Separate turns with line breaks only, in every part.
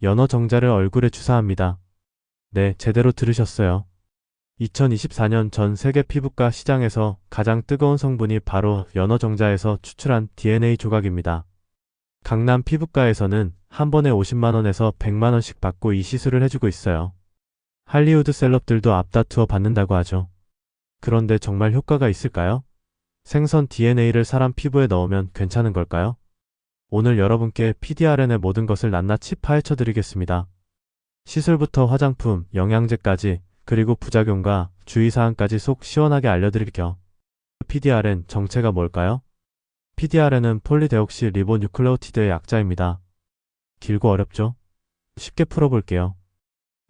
연어 정자를 얼굴에 주사합니다. 네, 제대로 들으셨어요. 2024년 전 세계 피부과 시장에서 가장 뜨거운 성분이 바로 연어 정자에서 추출한 DNA 조각입니다. 강남 피부과에서는 한 번에 50만 원에서 100만 원씩 받고 이 시술을 해주고 있어요. 할리우드 셀럽들도 앞다투어 받는다고 하죠. 그런데 정말 효과가 있을까요? 생선 DNA를 사람 피부에 넣으면 괜찮은 걸까요? 오늘 여러분께 PDRN의 모든 것을 낱낱이 파헤쳐 드리겠습니다. 시술부터 화장품, 영양제까지, 그리고 부작용과 주의사항까지 속 시원하게 알려드릴게요. PDRN 정체가 뭘까요? PDRN은 폴리데옥시 리보뉴클레오티드의 약자입니다. 길고 어렵죠? 쉽게 풀어볼게요.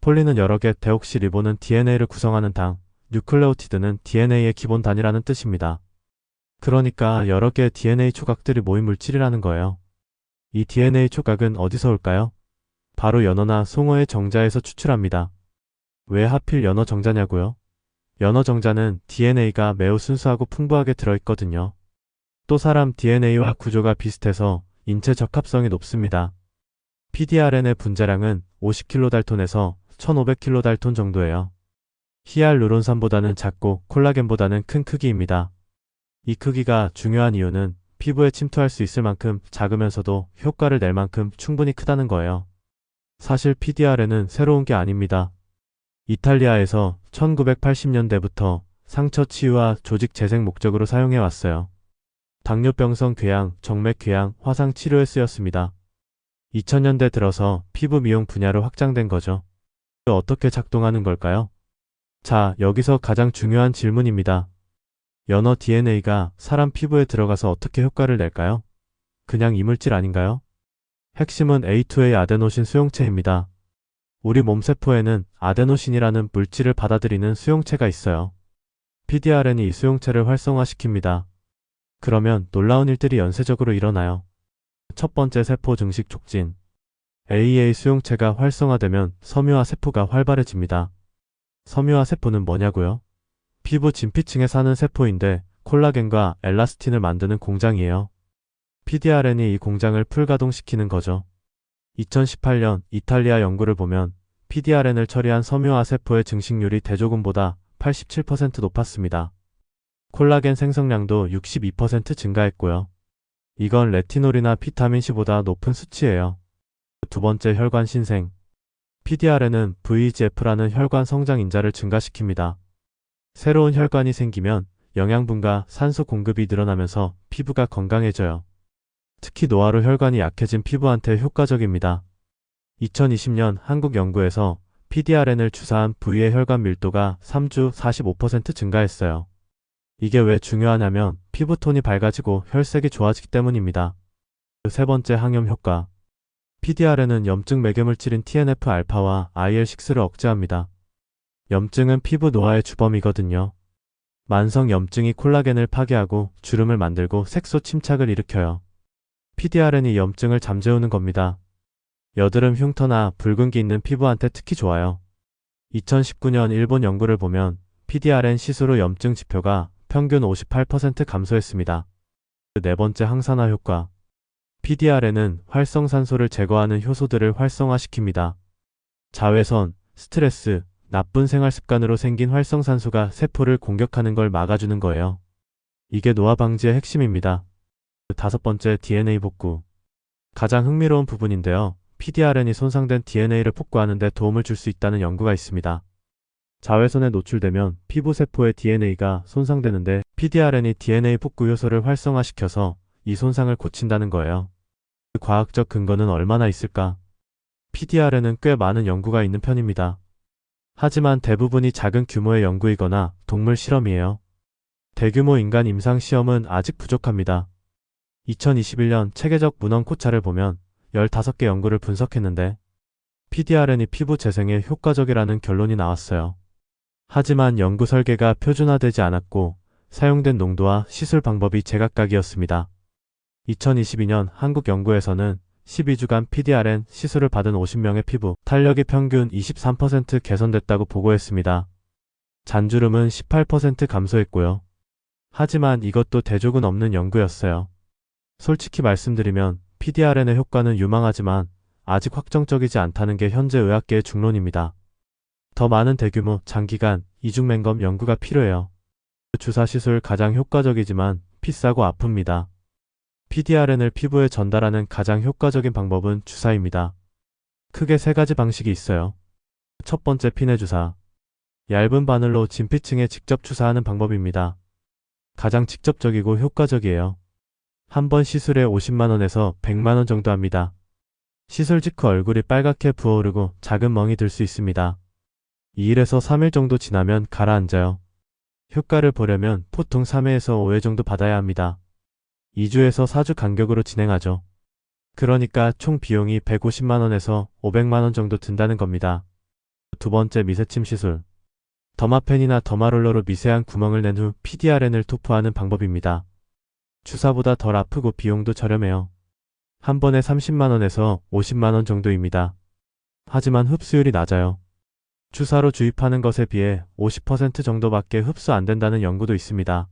폴리는 여러 개, 데옥시 리보는 DNA를 구성하는 당, 뉴클레오티드는 DNA의 기본 단위라는 뜻입니다. 그러니까 여러 개의 DNA 조각들이 모인 물질이라는 거예요. 이 DNA 조각은 어디서 올까요? 바로 연어나 송어의 정자에서 추출합니다. 왜 하필 연어 정자냐고요? 연어 정자는 DNA가 매우 순수하고 풍부하게 들어있거든요. 또 사람 DNA와 구조가 비슷해서 인체 적합성이 높습니다. PDRN의 분자량은 50kD에서 1500kD 정도예요. 히알루론산보다는 작고 콜라겐보다는 큰 크기입니다. 이 크기가 중요한 이유는 피부에 침투할 수 있을 만큼 작으면서도 효과를 낼 만큼 충분히 크다는 거예요. 사실 PDRN은 새로운 게 아닙니다. 이탈리아에서 1980년대부터 상처 치유와 조직 재생 목적으로 사용해왔어요. 당뇨병성 궤양, 정맥 궤양, 화상 치료에 쓰였습니다. 2000년대 들어서 피부 미용 분야로 확장된 거죠. 어떻게 작동하는 걸까요? 자, 여기서 가장 중요한 질문입니다. 연어 DNA가 사람 피부에 들어가서 어떻게 효과를 낼까요? 그냥 이물질 아닌가요? 핵심은 A2A 아데노신 수용체입니다. 우리 몸 세포에는 아데노신이라는 물질을 받아들이는 수용체가 있어요. PDRN이 이 수용체를 활성화시킵니다. 그러면 놀라운 일들이 연쇄적으로 일어나요. 첫 번째 세포 증식 촉진. AA 수용체가 활성화되면 섬유화 세포가 활발해집니다. 섬유화 세포는 뭐냐고요? 피부 진피층에 사는 세포인데 콜라겐과 엘라스틴을 만드는 공장이에요. PDRN이 이 공장을 풀가동시키는 거죠. 2018년 이탈리아 연구를 보면 PDRN을 처리한 섬유화 세포의 증식률이 대조군보다 87% 높았습니다. 콜라겐 생성량도 62% 증가했고요. 이건 레티놀이나 비타민C보다 높은 수치예요. 두 번째 혈관 신생. PDRN은 VEGF라는 혈관 성장 인자를 증가시킵니다. 새로운 혈관이 생기면 영양분과 산소 공급이 늘어나면서 피부가 건강해져요. 특히 노화로 혈관이 약해진 피부한테 효과적입니다. 2020년 한국 연구에서 PDRN을 주사한 부위의 혈관 밀도가 3주 45% 증가했어요. 이게 왜 중요하냐면 피부톤이 밝아지고 혈색이 좋아지기 때문입니다. 세 번째 항염 효과. PDRN은 염증 매개물질인 TNF-알파와 IL-6를 억제합니다. 염증은 피부 노화의 주범이거든요. 만성 염증이 콜라겐을 파괴하고 주름을 만들고 색소 침착을 일으켜요. PDRN이 염증을 잠재우는 겁니다. 여드름 흉터나 붉은기 있는 피부한테 특히 좋아요. 2019년 일본 연구를 보면 PDRN 시술 후 염증 지표가 평균 58% 감소했습니다. 네 번째 항산화 효과. PDRN은 활성산소를 제거하는 효소들을 활성화시킵니다. 자외선, 스트레스, 나쁜 생활 습관으로 생긴 활성산소가 세포를 공격하는 걸 막아주는 거예요. 이게 노화 방지의 핵심입니다. 다섯 번째 DNA 복구. 가장 흥미로운 부분인데요. PDRN이 손상된 DNA를 복구하는 데 도움을 줄 수 있다는 연구가 있습니다. 자외선에 노출되면 피부 세포의 DNA가 손상되는데 PDRN이 DNA 복구 요소를 활성화시켜서 이 손상을 고친다는 거예요. 과학적 근거는 얼마나 있을까? PDRN은 꽤 많은 연구가 있는 편입니다. 하지만 대부분이 작은 규모의 연구이거나 동물 실험이에요. 대규모 인간 임상 시험은 아직 부족합니다. 2021년 체계적 문헌 코차를 보면 15개 연구를 분석했는데 PDRN이 피부 재생에 효과적이라는 결론이 나왔어요. 하지만 연구 설계가 표준화되지 않았고 사용된 농도와 시술 방법이 제각각이었습니다. 2022년 한국 연구에서는 12주간 PDRN 시술을 받은 50명의 피부 탄력이 평균 23% 개선됐다고 보고했습니다. 잔주름은 18% 감소했고요. 하지만 이것도 대조군 없는 연구였어요. 솔직히 말씀드리면 PDRN의 효과는 유망하지만 아직 확정적이지 않다는 게 현재 의학계의 중론입니다. 더 많은 대규모, 장기간, 이중 맹검 연구가 필요해요. 주사 시술 가장 효과적이지만 비싸고 아픕니다. PDRN을 피부에 전달하는 가장 효과적인 방법은 주사입니다. 크게 세 가지 방식이 있어요. 첫 번째 피내 주사. 얇은 바늘로 진피층에 직접 주사하는 방법입니다. 가장 직접적이고 효과적이에요. 한 번 시술에 50만원에서 100만원 정도 합니다. 시술 직후 얼굴이 빨갛게 부어오르고 작은 멍이 들 수 있습니다. 2일에서 3일 정도 지나면 가라앉아요. 효과를 보려면 보통 3회에서 5회 정도 받아야 합니다. 2주에서 4주 간격으로 진행하죠. 그러니까 총 비용이 150만원에서 500만원 정도 든다는 겁니다. 두 번째 미세침 시술. 더마펜이나 더마롤러로 미세한 구멍을 낸 후 PDRN을 토포하는 방법입니다. 주사보다 덜 아프고 비용도 저렴해요. 한 번에 30만원에서 50만원 정도입니다. 하지만 흡수율이 낮아요. 주사로 주입하는 것에 비해 50% 정도밖에 흡수 안 된다는 연구도 있습니다.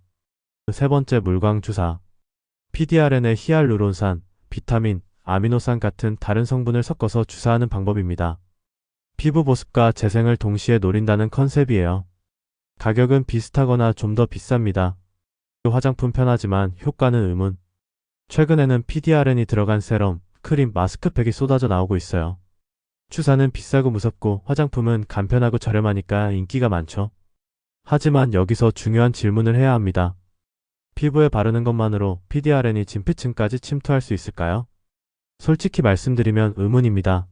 세 번째 물광 주사. PDRN에 히알루론산, 비타민, 아미노산 같은 다른 성분을 섞어서 주사하는 방법입니다. 피부 보습과 재생을 동시에 노린다는 컨셉이에요. 가격은 비슷하거나 좀 더 비쌉니다. 화장품 편하지만 효과는 의문. 최근에는 PDRN이 들어간 세럼, 크림, 마스크팩이 쏟아져 나오고 있어요. 주사는 비싸고 무섭고 화장품은 간편하고 저렴하니까 인기가 많죠. 하지만 여기서 중요한 질문을 해야 합니다. 피부에 바르는 것만으로 PDRN이 진피층까지 침투할 수 있을까요? 솔직히 말씀드리면 의문입니다.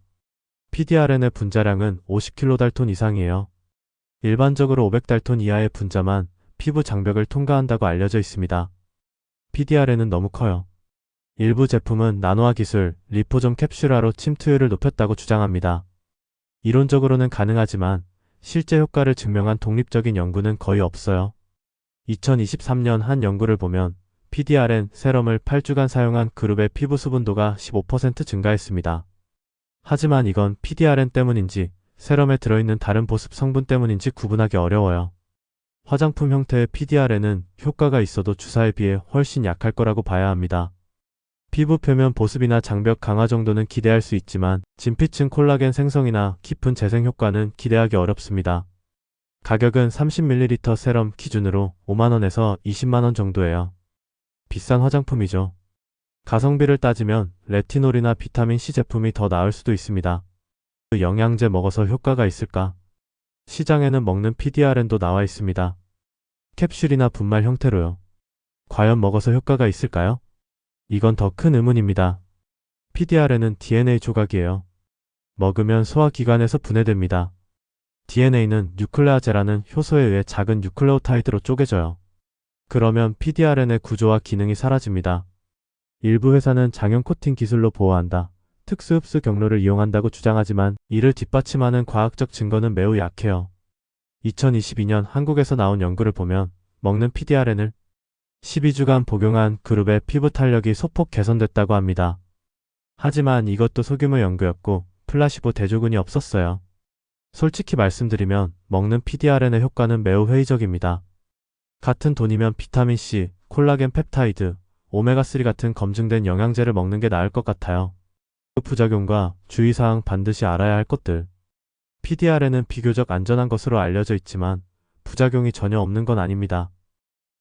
PDRN의 분자량은 50kDalton 이상이에요. 일반적으로 500달톤 이하의 분자만 피부 장벽을 통과한다고 알려져 있습니다. PDRN은 너무 커요. 일부 제품은 나노화 기술, 리포좀 캡슐화로 침투율을 높였다고 주장합니다. 이론적으로는 가능하지만 실제 효과를 증명한 독립적인 연구는 거의 없어요. 2023년 한 연구를 보면 PDRN 세럼을 8주간 사용한 그룹의 피부 수분도가 15% 증가했습니다. 하지만 이건 PDRN 때문인지 세럼에 들어있는 다른 보습 성분 때문인지 구분하기 어려워요. 화장품 형태의 PDRN은 효과가 있어도 주사에 비해 훨씬 약할 거라고 봐야 합니다. 피부 표면 보습이나 장벽 강화 정도는 기대할 수 있지만 진피층 콜라겐 생성이나 깊은 재생 효과는 기대하기 어렵습니다. 가격은 30ml 세럼 기준으로 5만원에서 20만원 정도예요. 비싼 화장품이죠. 가성비를 따지면 레티놀이나 비타민C 제품이 더 나을 수도 있습니다. 그 영양제 먹어서 효과가 있을까? 시장에는 먹는 PDRN도 나와 있습니다. 캡슐이나 분말 형태로요. 과연 먹어서 효과가 있을까요? 이건 더 큰 의문입니다. PDRN은 DNA 조각이에요. 먹으면 소화기관에서 분해됩니다. DNA는 뉴클레아제라는 효소에 의해 작은 뉴클레오타이드로 쪼개져요. 그러면 PDRN의 구조와 기능이 사라집니다. 일부 회사는 장형 코팅 기술로 보호한다, 특수 흡수 경로를 이용한다고 주장하지만 이를 뒷받침하는 과학적 증거는 매우 약해요. 2022년 한국에서 나온 연구를 보면 먹는 PDRN을 12주간 복용한 그룹의 피부 탄력이 소폭 개선됐다고 합니다. 하지만 이것도 소규모 연구였고 플라시보 대조군이 없었어요. 솔직히 말씀드리면 먹는 PDRN의 효과는 매우 회의적입니다. 같은 돈이면 비타민C, 콜라겐 펩타이드, 오메가3 같은 검증된 영양제를 먹는 게 나을 것 같아요. 그 부작용과 주의사항 반드시 알아야 할 것들. PDRN은 비교적 안전한 것으로 알려져 있지만 부작용이 전혀 없는 건 아닙니다.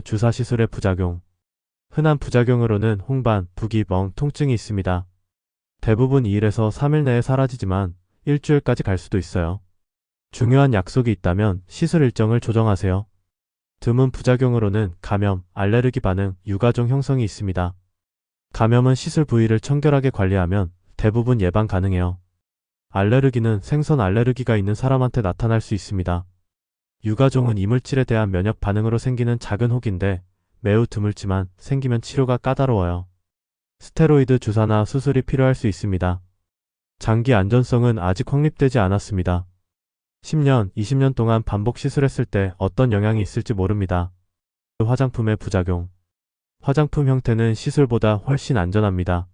주사 시술의 부작용. 흔한 부작용으로는 홍반, 부기, 멍, 통증이 있습니다. 대부분 2일에서 3일 내에 사라지지만 일주일까지 갈 수도 있어요. 중요한 약속이 있다면 시술 일정을 조정하세요. 드문 부작용으로는 감염, 알레르기 반응, 유가종 형성이 있습니다. 감염은 시술 부위를 청결하게 관리하면 대부분 예방 가능해요. 알레르기는 생선 알레르기가 있는 사람한테 나타날 수 있습니다. 유가종은 이물질에 대한 면역 반응으로 생기는 작은 혹인데 매우 드물지만 생기면 치료가 까다로워요. 스테로이드 주사나 수술이 필요할 수 있습니다. 장기 안전성은 아직 확립되지 않았습니다. 10년, 20년 동안 반복 시술했을 때 어떤 영향이 있을지 모릅니다. 화장품의 부작용. 화장품 형태는 시술보다 훨씬 안전합니다.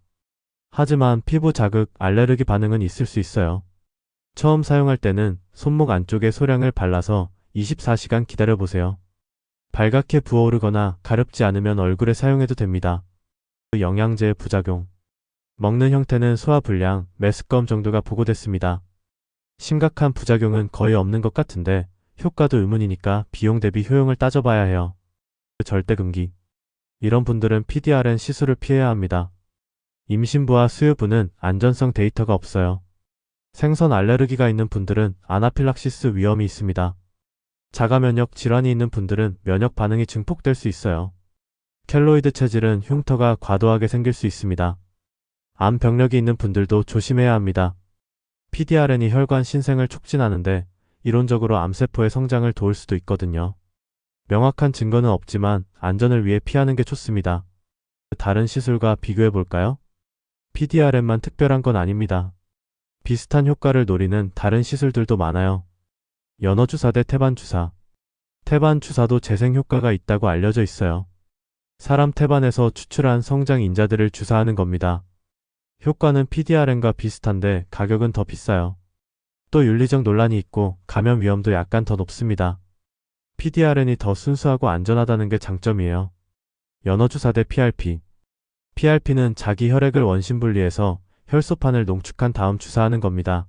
하지만 피부 자극, 알레르기 반응은 있을 수 있어요. 처음 사용할 때는 손목 안쪽에 소량을 발라서 24시간 기다려보세요. 발갛게 부어오르거나 가렵지 않으면 얼굴에 사용해도 됩니다. 영양제의 부작용. 먹는 형태는 소화불량, 메스꺼움 정도가 보고됐습니다. 심각한 부작용은 거의 없는 것 같은데 효과도 의문이니까 비용 대비 효용을 따져봐야 해요. 절대 금기. 이런 분들은 PDRN 시술을 피해야 합니다. 임신부와 수유부는 안전성 데이터가 없어요. 생선 알레르기가 있는 분들은 아나필락시스 위험이 있습니다. 자가면역 질환이 있는 분들은 면역 반응이 증폭될 수 있어요. 켈로이드 체질은 흉터가 과도하게 생길 수 있습니다. 암 병력이 있는 분들도 조심해야 합니다. PDRN이 혈관 신생을 촉진하는데 이론적으로 암세포의 성장을 도울 수도 있거든요. 명확한 증거는 없지만 안전을 위해 피하는 게 좋습니다. 다른 시술과 비교해 볼까요? PDRN만 특별한 건 아닙니다. 비슷한 효과를 노리는 다른 시술들도 많아요. 연어주사 대 태반주사. 태반주사도 재생 효과가 있다고 알려져 있어요. 사람 태반에서 추출한 성장 인자들을 주사하는 겁니다. 효과는 PDRN과 비슷한데 가격은 더 비싸요. 또 윤리적 논란이 있고 감염 위험도 약간 더 높습니다. PDRN이 더 순수하고 안전하다는 게 장점이에요. 연어주사 대 PRP. PRP는 자기 혈액을 원심 분리해서 혈소판을 농축한 다음 주사하는 겁니다.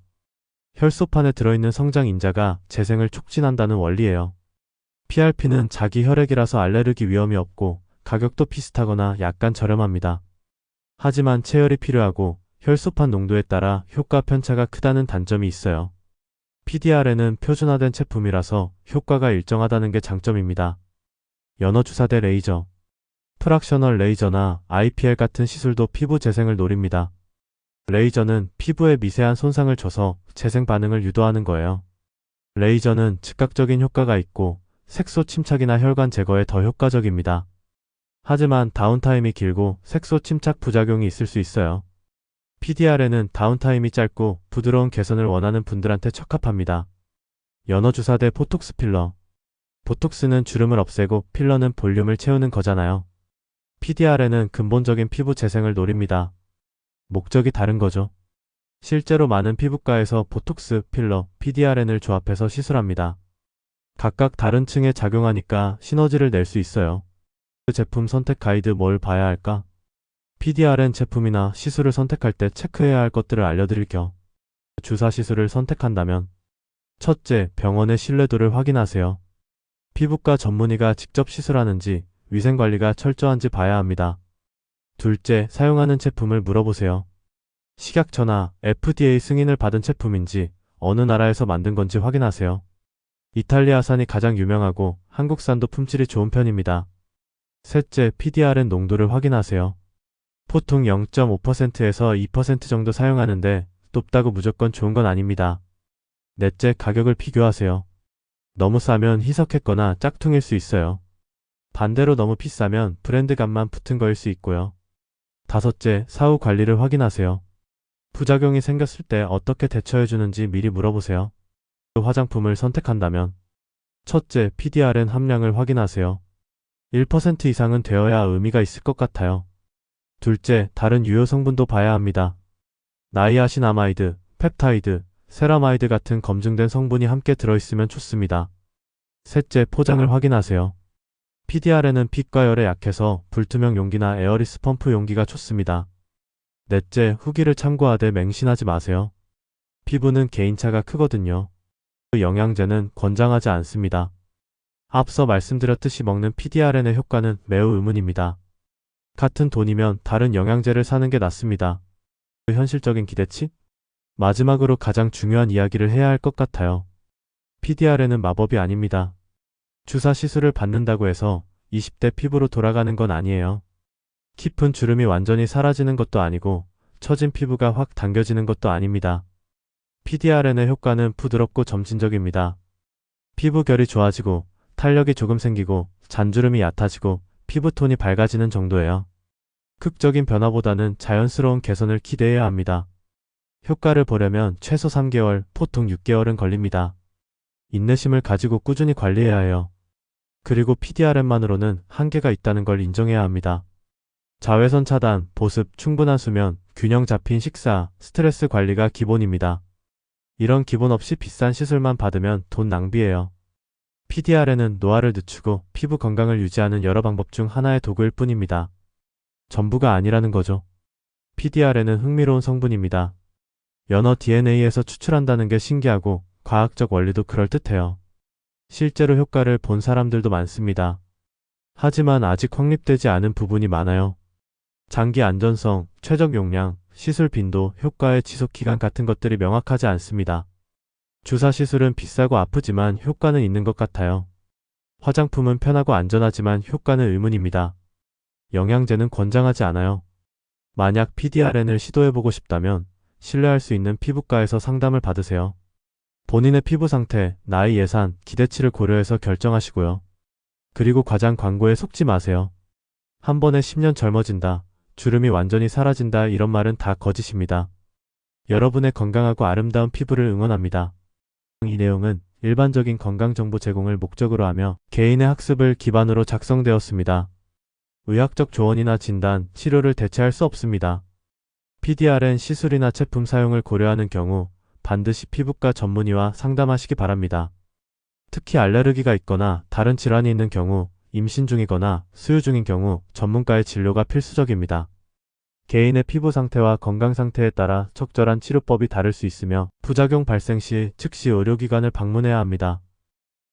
혈소판에 들어있는 성장 인자가 재생을 촉진한다는 원리예요. PRP는 자기 혈액이라서 알레르기 위험이 없고 가격도 비슷하거나 약간 저렴합니다. 하지만 체열이 필요하고 혈소판 농도에 따라 효과 편차가 크다는 단점이 있어요. PDRN은 표준화된 제품이라서 효과가 일정하다는 게 장점입니다. 연어주사 대 레이저. 프락셔널 레이저나 IPL 같은 시술도 피부 재생을 노립니다. 레이저는 피부에 미세한 손상을 줘서 재생 반응을 유도하는 거예요. 레이저는 즉각적인 효과가 있고 색소 침착이나 혈관 제거에 더 효과적입니다. 하지만 다운타임이 길고 색소 침착 부작용이 있을 수 있어요. PDRN은 다운타임이 짧고 부드러운 개선을 원하는 분들한테 적합합니다. 연어주사 대 보톡스 필러. 보톡스는 주름을 없애고 필러는 볼륨을 채우는 거잖아요. PDRN은 근본적인 피부 재생을 노립니다. 목적이 다른 거죠. 실제로 많은 피부과에서 보톡스, 필러, PDRN을 조합해서 시술합니다. 각각 다른 층에 작용하니까 시너지를 낼 수 있어요. 제품 선택 가이드 뭘 봐야 할까? PDRN 제품이나 시술을 선택할 때 체크해야 할 것들을 알려드릴 겸 주사 시술을 선택한다면 첫째, 병원의 신뢰도를 확인하세요. 피부과 전문의가 직접 시술하는지 위생관리가 철저한지 봐야 합니다. 둘째, 사용하는 제품을 물어보세요. 식약처나 FDA 승인을 받은 제품인지 어느 나라에서 만든 건지 확인하세요. 이탈리아산이 가장 유명하고 한국산도 품질이 좋은 편입니다. 셋째, PDRN 농도를 확인하세요. 보통 0.5%에서 2% 정도 사용하는데 높다고 무조건 좋은 건 아닙니다. 넷째, 가격을 비교하세요. 너무 싸면 희석했거나 짝퉁일 수 있어요. 반대로 너무 비싸면 브랜드감만 붙은 거일 수 있고요. 다섯째, 사후 관리를 확인하세요. 부작용이 생겼을 때 어떻게 대처해주는지 미리 물어보세요. 화장품을 선택한다면 첫째, PDRN 함량을 확인하세요. 1% 이상은 되어야 의미가 있을 것 같아요. 둘째, 다른 유효 성분도 봐야 합니다. 나이아신아마이드, 펩타이드, 세라마이드 같은 검증된 성분이 함께 들어있으면 좋습니다. 셋째, 포장을 확인하세요. PDRN은 빛과 열에 약해서 불투명 용기나 에어리스 펌프 용기가 좋습니다. 넷째, 후기를 참고하되 맹신하지 마세요. 피부는 개인차가 크거든요. 영양제는 권장하지 않습니다. 앞서 말씀드렸듯이 먹는 PDRN의 효과는 매우 의문입니다. 같은 돈이면 다른 영양제를 사는 게 낫습니다. 현실적인 기대치? 마지막으로 가장 중요한 이야기를 해야 할 것 같아요. PDRN은 마법이 아닙니다. 주사 시술을 받는다고 해서 20대 피부로 돌아가는 건 아니에요. 깊은 주름이 완전히 사라지는 것도 아니고 처진 피부가 확 당겨지는 것도 아닙니다. PDRN의 효과는 부드럽고 점진적입니다. 피부 결이 좋아지고 탄력이 조금 생기고 잔주름이 얕아지고 피부톤이 밝아지는 정도예요. 극적인 변화보다는 자연스러운 개선을 기대해야 합니다. 효과를 보려면 최소 3개월, 보통 6개월은 걸립니다. 인내심을 가지고 꾸준히 관리해야 해요. 그리고 PDRN만으로는 한계가 있다는 걸 인정해야 합니다. 자외선 차단, 보습, 충분한 수면, 균형 잡힌 식사, 스트레스 관리가 기본입니다. 이런 기본 없이 비싼 시술만 받으면 돈 낭비예요. PDRN은 노화를 늦추고 피부 건강을 유지하는 여러 방법 중 하나의 도구일 뿐입니다. 전부가 아니라는 거죠. PDRN은 흥미로운 성분입니다. 연어 DNA에서 추출한다는 게 신기하고 과학적 원리도 그럴듯해요. 실제로 효과를 본 사람들도 많습니다. 하지만 아직 확립되지 않은 부분이 많아요. 장기 안전성, 최적 용량, 시술 빈도, 효과의 지속 기간 같은 것들이 명확하지 않습니다. 주사 시술은 비싸고 아프지만 효과는 있는 것 같아요. 화장품은 편하고 안전하지만 효과는 의문입니다. 영양제는 권장하지 않아요. 만약 PDRN을 시도해보고 싶다면 신뢰할 수 있는 피부과에서 상담을 받으세요. 본인의 피부 상태, 나이, 예산, 기대치를 고려해서 결정하시고요. 그리고 과장 광고에 속지 마세요. 한 번에 10년 젊어진다, 주름이 완전히 사라진다 이런 말은 다 거짓입니다. 여러분의 건강하고 아름다운 피부를 응원합니다. 이 내용은 일반적인 건강정보 제공을 목적으로 하며 개인의 학습을 기반으로 작성되었습니다. 의학적 조언이나 진단, 치료를 대체할 수 없습니다. PDRN 시술이나 제품 사용을 고려하는 경우 반드시 피부과 전문의와 상담하시기 바랍니다. 특히 알레르기가 있거나 다른 질환이 있는 경우, 임신 중이거나 수유 중인 경우 전문가의 진료가 필수적입니다. 개인의 피부 상태와 건강 상태에 따라 적절한 치료법이 다를 수 있으며 부작용 발생 시 즉시 의료기관을 방문해야 합니다.